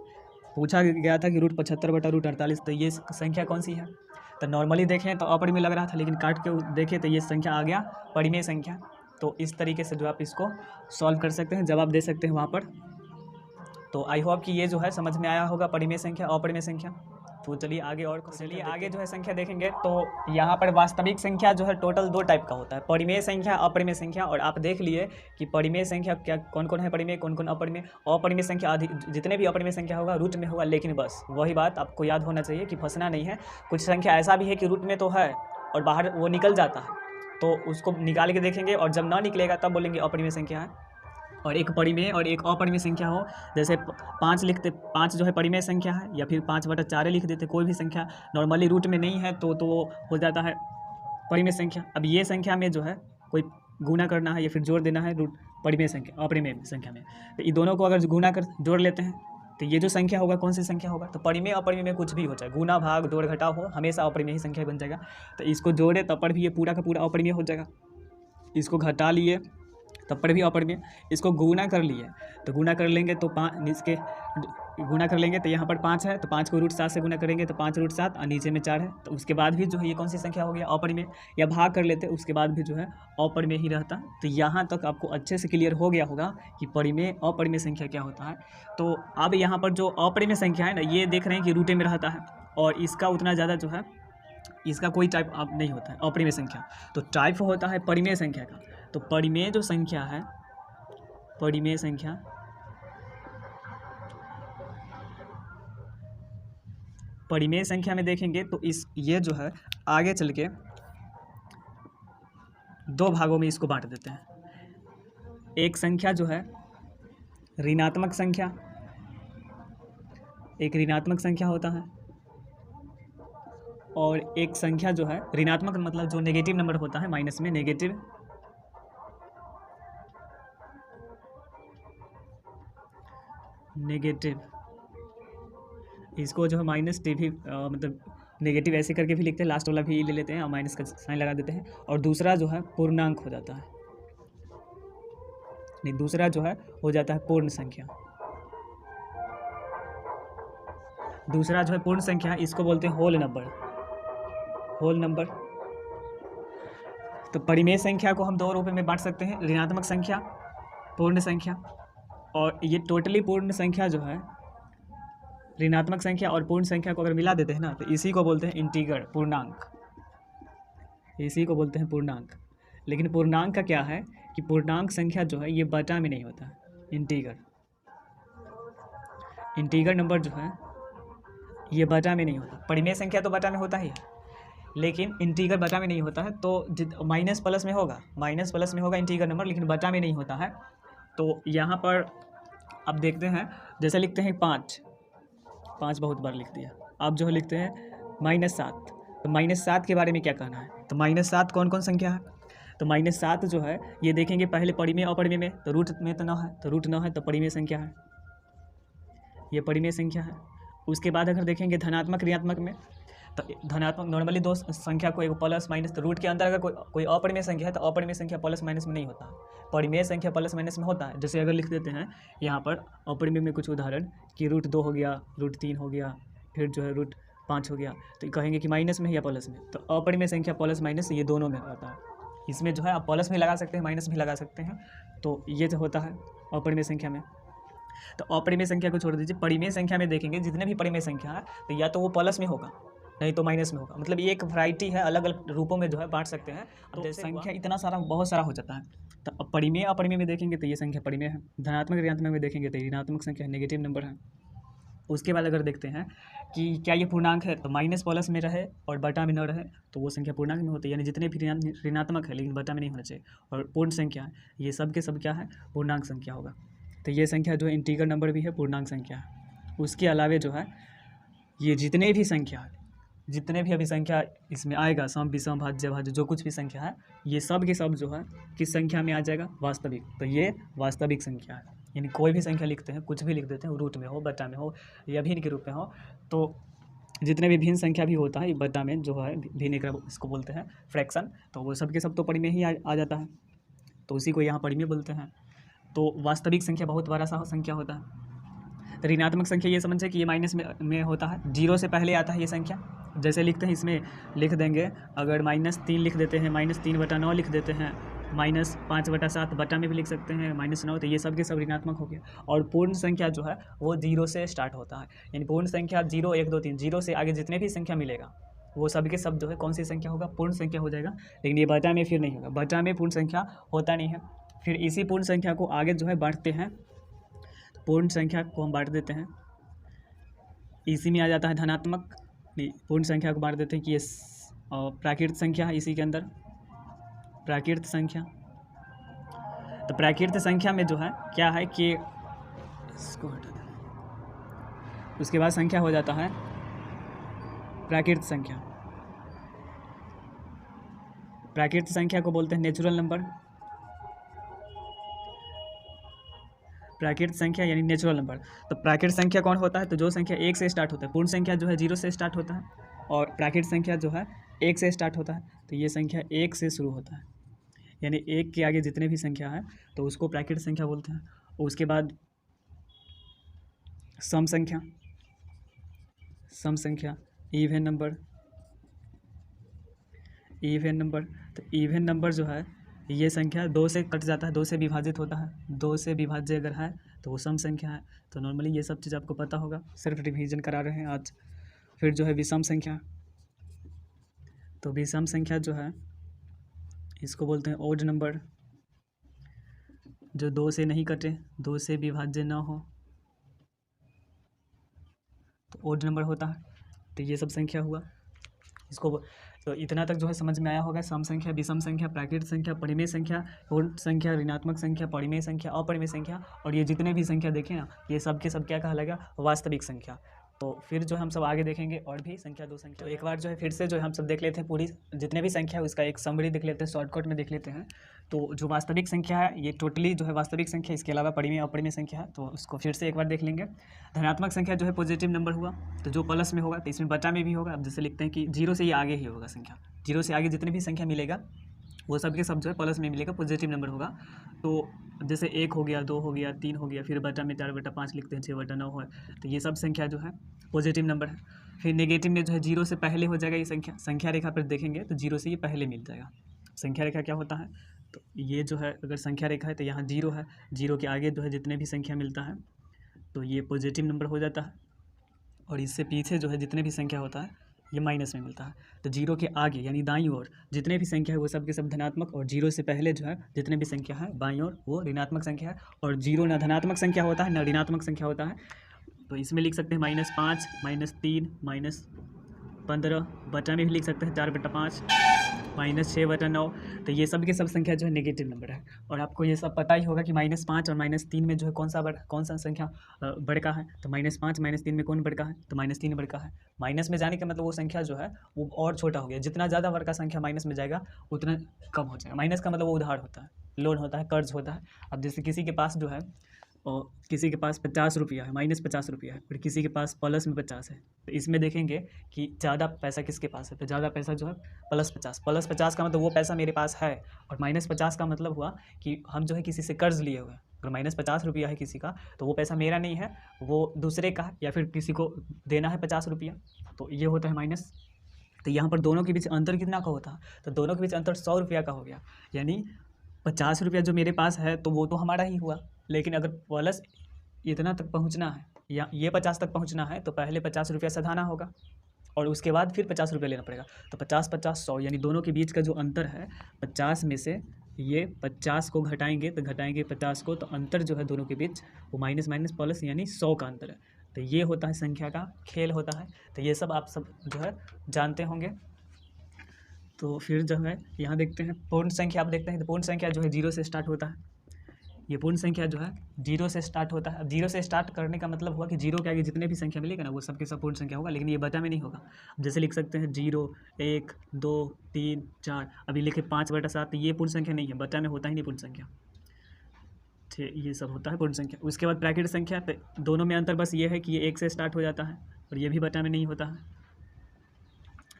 पूछा गया था कि √75/√48, तो ये संख्या कौन सी है। तो नॉर्मली देखें तो अपरिमेय लग रहा था, लेकिन काट के देखें तो ये संख्या आ गया परिमेय संख्या। तो इस तरीके से जो आप इसको सॉल्व कर सकते हैं, जवाब दे सकते हैं वहाँ पर। तो आई होप कि ये जो है समझ में आया होगा, परिमेय संख्या अपरिमेय संख्या। तो चलिए आगे आगे जो है संख्या देखेंगे। तो यहाँ पर वास्तविक संख्या जो है टोटल 2 टाइप का होता है, परिमेय संख्या, अपरिमेय संख्या। और आप देख लिए कि परिमेय संख्या क्या कौन कौन है, परिमेय कौन कौन अपरिमेय। अपरिमेय संख्या अधिक, जितने भी अपरिमेय संख्या होगा रूट में होगा, लेकिन बस वही बात आपको याद होना चाहिए कि फंसना नहीं है। कुछ संख्या ऐसा भी है कि रूट में तो है और बाहर वो निकल जाता है, तो उसको निकाल के देखेंगे, और जब ना निकलेगा तब बोलेंगे अपरिमेय संख्या है। और एक परिमेय और एक अपरिमेय संख्या हो, जैसे 5 लिखते, 5 जो है परिमेय संख्या है, या फिर 5/4 लिख देते, कोई भी संख्या नॉर्मली रूट में नहीं है तो वो हो जाता है परिमेय संख्या। अब ये संख्या में जो है कोई गुना करना है या फिर जोड़ देना है रूट परिमेय संख्या अपरिमेय संख्या में, तो ये दोनों को अगर गुना कर जोड़ लेते हैं तो ये जो संख्या होगा कौन सी संख्या होगा। तो परिमेय अपरिमेय में कुछ भी हो जाए, गुना भाग जोड़ घटाव हो, हमेशा अपरिमेय ही संख्या बन जाएगा। तो इसको जोड़े तब पर भी ये पूरा का पूरा अपरिमेय हो जाएगा, इसको घटा लिए तब पर भी अपरिमेय, इसको गुना कर लिए तो गुना कर लेंगे तो इसके गुना कर लेंगे तो यहाँ पर 5 है, तो 5 को √7 से गुना करेंगे तो 5√7, और नीचे में 4 है, तो उसके बाद भी जो है ये कौन सी संख्या हो गया, अपरिमेय। या भाग कर लेते उसके बाद भी जो है अपरिमेय ही रहता। तो यहाँ तक आपको अच्छे से क्लियर हो गया होगा कि परिमेय अपरिमेय संख्या क्या होता है। तो अब यहाँ पर जो अपरिमेय संख्या है ना, ये देख रहे हैं कि रूटे में रहता है, और इसका उतना ज़्यादा जो है इसका कोई टाइप अब नहीं होता है अपरिमेय संख्या, तो टाइप होता है परिमेय संख्या का। तो परिमेय जो संख्या है, परिमेय संख्या, परिमेय संख्या में देखेंगे तो ये जो है आगे चल के 2 भागों में इसको बांट देते हैं। एक संख्या जो है ऋणात्मक संख्या, एक ऋणात्मक संख्या होता है, और एक संख्या जो है ऋणात्मक मतलब जो नेगेटिव नंबर होता है, माइनस में नेगेटिव, इसको जो है माइनस टीवी मतलब नेगेटिव ऐसे करके भी लिखते हैं, लास्ट वाला भी ले लेते हैं और माइनस का साइन लगा देते हैं। और दूसरा जो है पूर्णांक हो जाता है, नहीं दूसरा जो है हो जाता है पूर्ण संख्या। दूसरा जो है पूर्ण संख्या है, इसको बोलते हैं होल नंबर, होल नंबर। तो परिमेय संख्या को हम दो रूप में बांट सकते हैं, ऋणात्मक संख्या, पूर्ण संख्या। और ये टोटली पूर्ण संख्या जो है, ऋणात्मक संख्या और पूर्ण संख्या को अगर मिला देते हैं ना, तो इसी को बोलते हैं इंटीग्रल, पूर्णांक, इसी को बोलते हैं पूर्णांक। लेकिन पूर्णांक का क्या है कि पूर्णांक संख्या जो है ये बटा में नहीं होता है, इंटीग्रल नंबर जो है ये बटा में नहीं होता। परिमेय संख्या तो बटा में होता ही है, लेकिन इंटीग्रल बटा में नहीं होता है। तो माइनस प्लस में होगा, माइनस प्लस में होगा इंटीग्रल नंबर, लेकिन बटा में नहीं होता है। तो यहाँ पर अब देखते हैं, जैसे लिखते हैं 5 बहुत बार लिख दिया। अब जो है लिखते हैं -7, तो -7 के बारे में क्या कहना है? तो -7 कौन कौन संख्या है? तो -7 जो है ये देखेंगे पहले परिमेय अपरिमेय में, तो रूट में तो 9 है, तो रूट 9 है, तो परिमेय संख्या है, ये परिमेय संख्या है। उसके बाद अगर देखेंगे धनात्मक ऋणात्मक में, तो धनात्मक नॉर्मली दो संख्या को एक प्लस माइनस, तो रूट के अंदर अगर कोई अपरिमेय संख्या है तो अपरिमेय संख्या प्लस माइनस में नहीं होता, परिमेय संख्या प्लस माइनस में होता है। जैसे अगर लिख देते हैं यहाँ पर अपरिमेय में कुछ उदाहरण कि रूट 2 हो गया, रूट 3 हो गया, फिर जो है रूट 5 हो गया, तो कहेंगे कि माइनस में है या प्लस में। तो अपरिमेय संख्या प्लस माइनस ये दोनों में होता है। इसमें जो है आप प्लस भी लगा सकते हैं, माइनस भी लगा सकते हैं। तो ये जो होता है अपरिमेय संख्या में। तो अपरिमेय संख्या को छोड़ दीजिए, परिमेय संख्या में देखेंगे जितने भी परिमेय संख्या है तो या तो वो प्लस में होगा, नहीं तो माइनस में होगा। मतलब ये एक वैरायटी है, अलग अलग रूपों में जो है बांट सकते हैं। तो संख्या इतना सारा बहुत सारा हो जाता है। तो अब परिमेय अपरिमेय में देखेंगे तो ये संख्या परिमेय है, धनात्मक ऋणात्मक में देखेंगे तो ऋणात्मक संख्या नेगेटिव नंबर है। उसके बाद अगर देखते हैं कि क्या ये पूर्णांक है, तो माइनस प्लस में रहे और बटा में न रहे तो वो संख्या पूर्णांक में होती है, यानी जितने भी ऋणात्मक है लेकिन बटा में नहीं होना चाहिए। और पूर्ण संख्या है, ये सब के सब क्या है, पूर्णांक संख्या होगा। तो ये संख्या जो है इंटीग्रल नंबर भी है, पूर्णांक संख्या है। उसके अलावे जो है ये जितने भी संख्या है, जितने भी अभी संख्या इसमें आएगा, सम विषम भाज्य भाज्य जो कुछ भी संख्या है, ये सब के सब जो है किस संख्या में आ जाएगा, वास्तविक। तो ये वास्तविक संख्या है, यानी कोई भी संख्या लिखते हैं, कुछ भी लिख देते हैं, रूट में हो, बटा में हो या भिन्न के रूप में हो, तो जितने भी भिन्न संख्या भी होता है ये बटा में जो है भिन्न का इसको बोलते हैं फ्रैक्शन। तो वो सब के सब तो परिमेय ही आ जाता है, तो उसी को यहाँ परिमेय बोलते हैं। तो वास्तविक संख्या बहुत बड़ा सा संख्या होता है। तो ऋणात्मक संख्या ये समझे कि ये माइनस में होता है, 0 से पहले आता है ये संख्या। जैसे लिखते हैं इसमें लिख देंगे, अगर -3 लिख देते हैं, -3/9 लिख देते हैं, -5/7 बटा में भी लिख सकते हैं, -9, तो ये सब के सब ऋणात्मक हो गया। और पूर्ण संख्या जो है वो 0 से स्टार्ट होता है, यानी पूर्ण संख्या 0 1 2 3, 0 से आगे जितने भी संख्या मिलेगा वो सब के सब जो है कौन सी संख्या होगा, पूर्ण संख्या हो जाएगा। लेकिन ये बटा में फिर नहीं होगा, बटा में पूर्ण संख्या होता नहीं है। फिर इसी पूर्ण संख्या को आगे जो है बांटते हैं, पूर्ण संख्या को हम बांट देते हैं, इसी में आ जाता है धनात्मक। पूर्ण संख्या को बांट देते हैं कि ये प्राकृत संख्या है, इसी के अंदर प्राकृत संख्या। तो प्राकृत संख्या में जो है क्या है कि इसको हटा दें, उसके बाद संख्या हो जाता है प्राकृत संख्या। प्राकृत संख्या को बोलते हैं नेचुरल नंबर, प्राकृत संख्या यानी नेचुरल नंबर। तो प्राकृत संख्या कौन होता है, तो जो संख्या 1 से स्टार्ट होता है। पूर्ण संख्या जो है 0 से स्टार्ट होता है, और प्राकृत संख्या जो है 1 से स्टार्ट होता है। तो ये संख्या 1 से शुरू होता है, यानी 1 के आगे जितने भी संख्या है तो उसको प्राकृत संख्या बोलते हैं। उसके बाद सम संख्या, सम संख्या, इवन नंबर, इवन नंबर। तो इवन नंबर जो है ये संख्या 2 से कट जाता है, 2 से विभाजित होता है, 2 से विभाज्य अगर है तो वो सम संख्या है। तो नॉर्मली ये सब चीज़ आपको पता होगा, सिर्फ रिवीजन करा रहे हैं आज। फिर जो है विषम संख्या, तो विषम संख्या जो है इसको बोलते हैं ओड नंबर, जो 2 से नहीं कटे, 2 से विभाज्य ना हो तो ओड नंबर होता है। तो ये सब संख्या हुआ इसको। तो इतना तक जो है समझ में आया होगा, सम संख्या, विषम संख्या, प्राकृत संख्या, परिमेय संख्या, पूर्ण संख्या, ऋणात्मक संख्या, परिमेय संख्या, अपरिमेय संख्या, और ये जितने भी संख्या देखें ना ये सब के सब क्या कहलाएगा, वास्तविक संख्या। तो फिर जो हम सब आगे देखेंगे और भी संख्या दो संख्या। तो एक बार जो है फिर से जो है हम सब देख लेते हैं पूरी जितने भी संख्या है उसका एक समरी देख लेते हैं, शॉर्टकट में देख लेते हैं। तो जो वास्तविक संख्या है ये टोटली जो है वास्तविक संख्या, इसके अलावा परिमेय अपरिमेय संख्या है, तो उसको फिर से एक बार देख लेंगे। धनात्मक संख्या जो है पॉजिटिव नंबर हुआ तो जो प्लस में होगा तो इसमें बटा में भी होगा। अब जैसे लिखते हैं कि जीरो से ये आगे ही होगा संख्या, जीरो से आगे जितनी भी संख्या मिलेगा वो सब के सब जो है प्लस में मिलेगा, पॉजिटिव नंबर होगा। तो जैसे 1 हो गया, 2 हो गया, 3 हो गया, फिर बटा में 4/5 लिखते हैं, 6/9 है, तो ये सब संख्या जो है पॉजिटिव नंबर है। फिर नेगेटिव में जो है जीरो से पहले हो जाएगा ये संख्या, संख्या रेखा पर देखेंगे तो जीरो से ये पहले मिल जाएगा। संख्या रेखा क्या होता है, तो ये जो है अगर संख्या रेखा है तो यहाँ जीरो है, जीरो के आगे जो है जितने भी संख्या मिलता है तो ये पॉजिटिव नंबर हो जाता है, और इससे पीछे जो है जितने भी संख्या होता है ये माइनस में मिलता है। तो जीरो के आगे यानी दाईं ओर जितने भी संख्या है वो सब के सब धनात्मक, और जीरो से पहले जो है जितने भी संख्या है बाईं ओर वो ऋणात्मक संख्या है। और जीरो न धनात्मक संख्या होता है न ऋणात्मक संख्या होता है, तो इसमें लिख सकते हैं -5, -3, -15, बटा में भी लिख सकते हैं 4/5, -6/9। तो ये सब के सब संख्या जो है नेगेटिव नंबर है। और आपको ये सब पता ही होगा कि -5 और -3 में जो है कौन सा संख्या बड़का है, तो -5 -3 में कौन बड़का है, तो -3 बड़का है। माइनस में जाने का मतलब वो संख्या जो है वो और छोटा हो गया, जितना ज़्यादा बड़का संख्या माइनस में जाएगा उतना कम हो जाएगा। माइनस का मतलब वो उधार होता है, लोन होता है, कर्ज होता है। अब जैसे किसी के पास जो है और किसी के पास 50 रुपया है, -50 रुपया है, और किसी के पास प्लस में 50 है, तो इसमें देखेंगे कि ज़्यादा पैसा किसके पास है, तो ज़्यादा पैसा जो है +50 का मतलब वो पैसा मेरे पास है, और -50 का मतलब हुआ कि हम जो है किसी से कर्ज लिए हुए हैं। अगर -50 रुपया है किसी का तो वो पैसा मेरा नहीं है, वो दूसरे का है, या फिर किसी को देना है 50 रुपया, तो ये होता है माइनस। तो यहाँ पर दोनों के बीच अंतर कितना का होता है, तो दोनों के बीच अंतर 100 रुपया का हो गया, यानी 50 रुपया जो मेरे पास है तो वो तो हमारा ही हुआ, लेकिन अगर प्लस इतना तक पहुंचना है या ये 50 तक पहुंचना है तो पहले 50 रुपया सधाना होगा और उसके बाद फिर 50 रुपया लेना पड़ेगा। तो 50 50 100 यानी दोनों के बीच का जो अंतर है 50 में से ये 50 को घटाएंगे तो घटाएंगे 50 को, तो अंतर जो है दोनों के बीच वो माइनस माइनस प्लस यानी 100 का अंतर है। तो ये होता है संख्या का खेल होता है। तो ये सब आप सब जो है जानते होंगे। तो फिर जो है यहाँ देखते हैं पूर्ण संख्या, आप देखते हैं तो पूर्ण संख्या जो है जीरो से स्टार्ट होता है। ये पूर्ण संख्या जो है जीरो से स्टार्ट होता है। अब जीरो से स्टार्ट करने का मतलब हुआ कि जीरो के आगे जितने भी संख्या मिलेगा ना वो सबके सब पूर्ण संख्या होगा, लेकिन ये बटा में नहीं होगा। जैसे लिख सकते हैं 0, 1, 2, 3, 4, अभी लिखे 5/7, ये पूर्ण संख्या नहीं है, बटा में होता ही नहीं पूर्ण संख्या। ठीक, ये सब होता है पूर्ण संख्या। उसके बाद प्राकृत संख्या, तो दोनों में अंतर बस ये है कि ये 1 से स्टार्ट हो जाता है और ये भी बटा में नहीं होता है।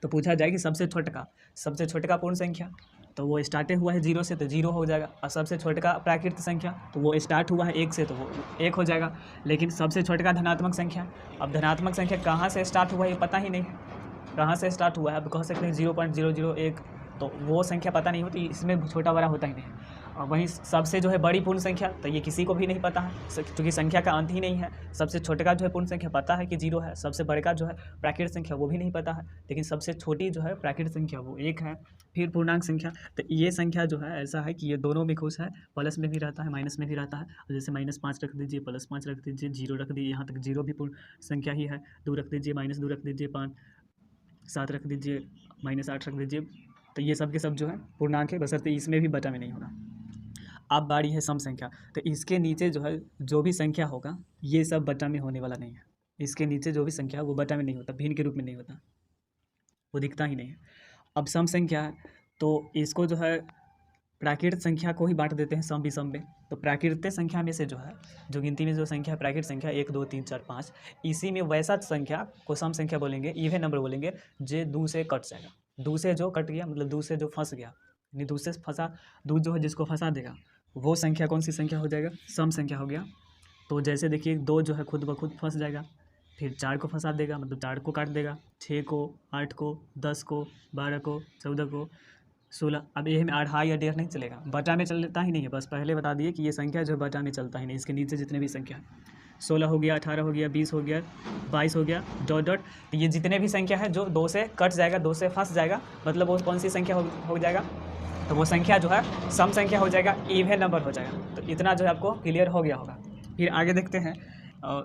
तो पूछा जाए कि सबसे छोटका पूर्ण संख्या, तो वो स्टार्टे हुआ है 0 से तो 0 हो जाएगा, और सबसे छोटका प्राकृत संख्या तो वो स्टार्ट हुआ है 1 से तो वो 1 हो जाएगा। लेकिन सबसे छोटका धनात्मक संख्या, अब धनात्मक संख्या कहाँ से स्टार्ट हुआ है ये पता ही नहीं है, कहाँ से स्टार्ट हुआ है। अब कह सकते हैं 0.001, तो वो संख्या पता नहीं होती, इसमें छोटा बड़ा होता ही नहीं। और वहीं सबसे जो है बड़ी पूर्ण संख्या, तो ये किसी को भी नहीं पता है क्योंकि संख्या का अंत ही नहीं है। सबसे छोटे जो है पूर्ण संख्या पता है कि 0 है, सबसे बड़े का जो है प्राकृत संख्या वो भी नहीं पता है, लेकिन सबसे छोटी जो है प्राकृत संख्या वो 1 है। फिर पूर्णांक संख्या, तो ये संख्या जो है ऐसा है कि ये दोनों में खुश है, प्लस में भी रहता है माइनस में भी रहता है। जैसे -5 रख दीजिए, +5 रख दीजिए, 0 रख दीजिए, यहाँ तक 0 भी पूर्ण संख्या ही है। 2 रख दीजिए, -2 रख दीजिए, 5, 7 रख दीजिए, -8 रख दीजिए। तो ये सब के सब जो है पूर्णांक है, बशर्ते इसमें भी बटा में नहीं होगा। अब बारी है सम संख्या, तो इसके नीचे जो है जो भी संख्या होगा ये सब बटा में होने वाला नहीं है। इसके नीचे जो भी संख्या है वो बटा में नहीं होता, भिन्न के रूप में नहीं होता, वो दिखता ही नहीं है। अब सम संख्या है, तो इसको जो है प्राकृत संख्या को ही बांट देते हैं सम विषम में। तो प्राकृत संख्या में से जो है जो गिनती में जो संख्या प्राकृत संख्या 1, 2, 3, 4, 5, इसी में वैसा संख्या को सम संख्या बोलेंगे, इवन नंबर बोलेंगे, जो 2 से कट जाएगा। 2 से जो कट गया मतलब 2 से जो फंस गया, यानी 2 से फंसा, 2 जो है जिसको फंसा देगा वो संख्या कौन सी संख्या हो जाएगा, सम संख्या हो गया। तो जैसे देखिए 2 जो है खुद ब खुद फंस जाएगा, फिर 4 को फंसा देगा मतलब 4 को काट देगा, 6 को, 8 को, 10 को, 12 को, 14 को, 16। अब ये में 2.5 या 1.5 नहीं चलेगा, बटा में चलता ही नहीं है। बस पहले बता दिए कि ये संख्या जो है बटा में चलता ही नहीं। इसके नीचे जितने भी संख्या 16 हो गया, 18 हो गया, 20 हो गया, 22 हो गया, डॉट डॉट, तो ये जितने भी संख्या है जो 2 से कट जाएगा, 2 से फंस जाएगा, मतलब वो कौन सी संख्या हो जाएगा, तो वो संख्या जो है सम संख्या हो जाएगा, इवन नंबर हो जाएगा। तो इतना जो है आपको क्लियर हो गया होगा। फिर आगे देखते हैं,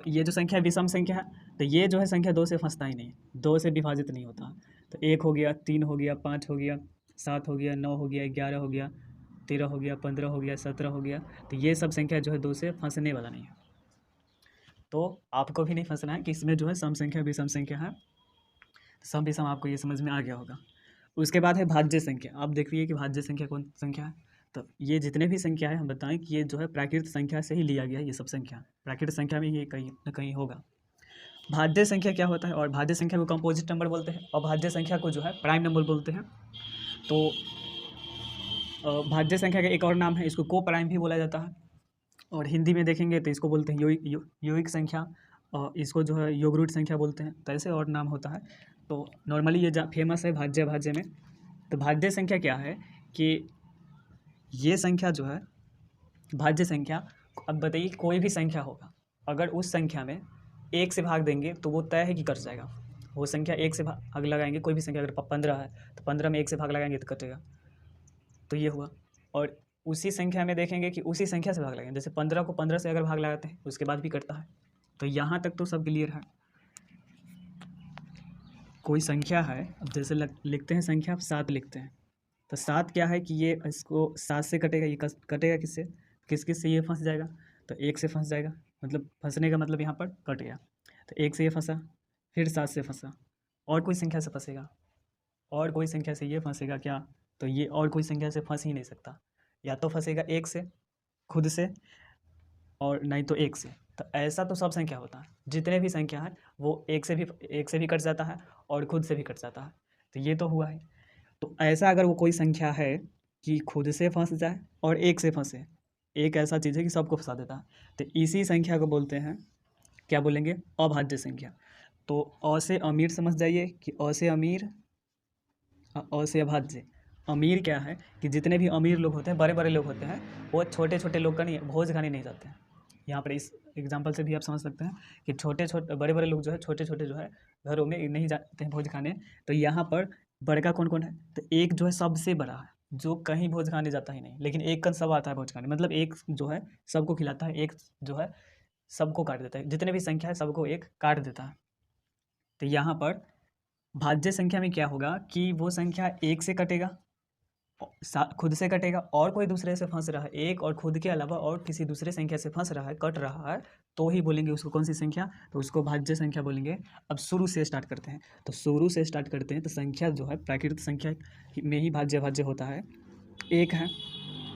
ये जो संख्या विषम संख्या है, तो ये जो है संख्या 2 से फंसता ही नहीं, 2 से विभाजित नहीं होता। तो 1 हो गया, 3 हो गया, 5 हो गया, 7 हो गया, 9 हो गया, 11 हो गया, 13 हो गया, 15 हो गया, 17 हो गया, तो ये सब संख्या जो है 2 से फंसने वाला नहीं है। तो आपको भी नहीं फंसना है कि इसमें जो है सम संख्या विषम संख्या है। सम विषम आपको ये समझ में आ गया होगा। उसके बाद है भाज्य संख्या। आप देखिए कि भाज्य संख्या कौन संख्या है। तो ये जितने भी संख्या है हम बताएं कि ये जो है प्राकृत संख्या से ही लिया गया है। ये सब संख्या प्राकृत संख्या में ये कहीं ना कहीं होगा। भाज्य संख्या क्या होता है, और भाज्य संख्या को कंपोजिट नंबर बोलते हैं और भाज्य संख्या को जो है प्राइम नंबर बोलते हैं। तो भाज्य संख्या का एक और नाम है, इसको को प्राइम भी बोला जाता है। और हिंदी में देखेंगे तो इसको बोलते हैं योगिक संख्या, और इसको जो है योग रूट संख्या बोलते हैं। तो ऐसे और नाम होता है। तो नॉर्मली ये फेमस है भाज्य भाज्य में। तो भाज्य संख्या क्या है कि ये संख्या जो है भाज्य संख्या, अब बताइए कोई भी संख्या होगा, अगर उस संख्या में एक से भाग देंगे तो वो तय है कि कट जाएगा। वो संख्या एक से भाग लगाएंगे, कोई भी संख्या अगर 15 है तो 15 में एक से भाग लगाएंगे तो कटेगा। तो ये हुआ। और उसी संख्या में देखेंगे कि उसी संख्या से भाग लगाएंगे, जैसे 15 को 15 से अगर भाग लगाते हैं उसके बाद भी कटता है। तो यहाँ तक तो सब क्लियर है। कोई संख्या है, अब जैसे लिखते हैं संख्या 7 लिखते हैं, तो 7 क्या है कि ये इसको 7 से कटेगा, ये कटेगा किससे, किस किस से ये फंस जाएगा, तो 1 से फंस जाएगा। मतलब फंसने का मतलब यहाँ पर कट गया। तो 1 से ये फंसा, फिर 7 से फंसा, और कोई संख्या से फंसेगा, और कोई संख्या से ये फंसेगा क्या, तो ये और कोई संख्या से फंस ही नहीं सकता। या तो फंसेगा 1 से खुद से, और नहीं तो 1 से। तो ऐसा तो सब संख्या होता है, जितने भी संख्या है वो 1 से भी कट जाता है और खुद से भी कट जाता है। तो ये तो हुआ है। तो ऐसा अगर वो कोई संख्या है कि खुद से फंस जाए और 1 से फंसे, एक ऐसा चीज़ है कि सबको फंसा देता है, तो इसी संख्या को बोलते हैं, क्या बोलेंगे, अभाज्य संख्या। तो अ से अमीर समझ जाइए कि अ से अमीर, अ से अभाज्य। अमीर क्या है कि जितने भी अमीर लोग होते हैं, बड़े बड़े लोग होते हैं, वो छोटे छोटे लोग का नहीं, भोज खाने नहीं जाते हैं। यहाँ पर इस एग्जाम्पल से भी आप समझ सकते हैं कि छोटे छोटे बड़े बड़े लोग जो है छोटे छोटे जो है घरों में नहीं जाते हैं भोज खाने। तो यहाँ पर बड़का कौन कौन है, तो एक जो है सबसे बड़ा है जो कहीं भोज खाने जाता ही नहीं, लेकिन एक का सब आता है भोज खाने, मतलब एक जो है सबको खिलाता है, एक जो है सबको काट देता है, जितने भी संख्या है सबको एक काट देता है। तो यहाँ पर भाज्य संख्या में क्या होगा कि वो संख्या 1 से कटेगा, खुद से कटेगा, और कोई दूसरे से फंस रहा है, एक और खुद के अलावा और किसी दूसरे संख्या से फंस रहा है, कट रहा है, तो ही बोलेंगे उसको कौन सी संख्या, तो उसको भाज्य संख्या बोलेंगे। अब शुरू से स्टार्ट करते हैं, तो शुरू से स्टार्ट करते हैं। तो संख्या जो है प्राकृतिक संख्या में ही भाज्य भाज्य होता है। 1 है,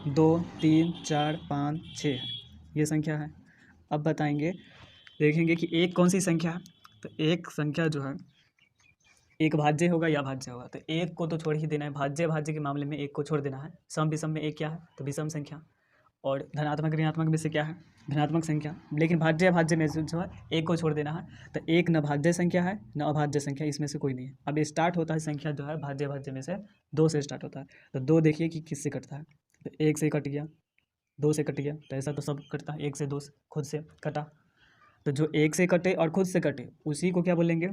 2, 3, 4, 5, 6 है, ये संख्या है। अब बताएंगे, देखेंगे कि एक कौन सी संख्या है, तो एक संख्या जो है एक भाज्य होगा या भाज्य होगा। तो एक को तो छोड़ ही देना है, भाज्य भाज्य के मामले में एक को छोड़ देना है। सम विषम में एक क्या है, तो विषम संख्या, और धनात्मक ऋणात्मक में से क्या है, धनात्मक संख्या। लेकिन भाज्य भाज्य में जो है एक को छोड़ देना है। तो एक न भाज्य संख्या है न अभाज्य संख्या, इसमें से कोई नहीं है। अब स्टार्ट होता है संख्या जो है भाज्य भाज्य में से 2 से स्टार्ट होता है। तो 2 देखिए कि किससे कटता है, तो 1 से कट गया, 2 से कट गया, तो ऐसा तो सब कटता है, 1 से 2 खुद से कटा। तो जो 1 से कटे और खुद से कटे उसी को क्या बोलेंगे,